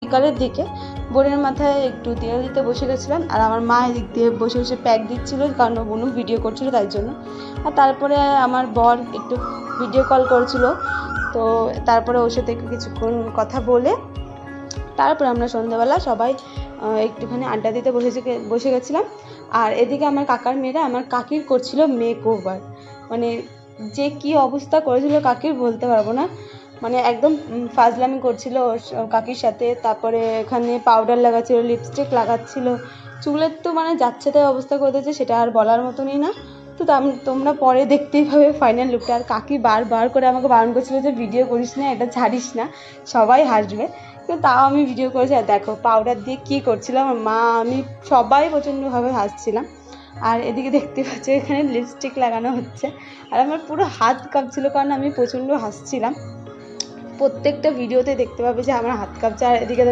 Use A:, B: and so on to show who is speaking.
A: বিকালের দিকে বোনের মাথায় একটু তেল দিতে বসে গেছিলাম, আর আমার মা এদিক দিয়ে বসে বসে প্যাক দিচ্ছিলো, কারণ বোনু ভিডিও করছিল তাই জন্য। আর তারপরে আমার বর একটু ভিডিও কল করছিল, তো তারপরে ওর সাথে একটু কিছুক্ষণ কথা বলে তারপরে আমরা সন্ধ্যাবেলা সবাই একটুখানি আড্ডা দিতে বসে গেছিলাম। আর এদিকে আমার কাকার মেয়েরা আমার কাকির করছিল মেক ওভার, মানে যে কি অবস্থা করেছিল কাকির বলতে পারবো না, মানে একদম ফাজলামি করছিল কাকির সাথে। তারপরে এখানে পাউডার লাগাচ্ছিল, লিপস্টিক লাগাচ্ছিল, চুলের তো মানে যাচ্ছে তাই অবস্থা করে দিয়েছে, সেটা আর বলার মতনই না। তো তোমরা পরে দেখতেই পাবে ফাইনাল লুকটা। আর কাকি বারবার করে আমাকে বারণ করছিল যে ভিডিও করিস না, এটা ছাড়িস না, সবাই হাসবে, কিন্তু তাও আমি ভিডিও করেছি। আর দেখো পাউডার দিয়ে কী করছিলাম আমার মা, আমি সবাই প্রচণ্ডভাবে হাসছিলাম। আর এদিকে দেখতে পাচ্ছ এখানে লিপস্টিক লাগানো হচ্ছে, আর আমার পুরো হাত কাঁপছিল, কারণ আমি প্রচণ্ড হাসছিলাম। প্রত্যেকটা ভিডিওতে দেখতে পাবে যে আমার হাত কাঁপছে। আর এদিকে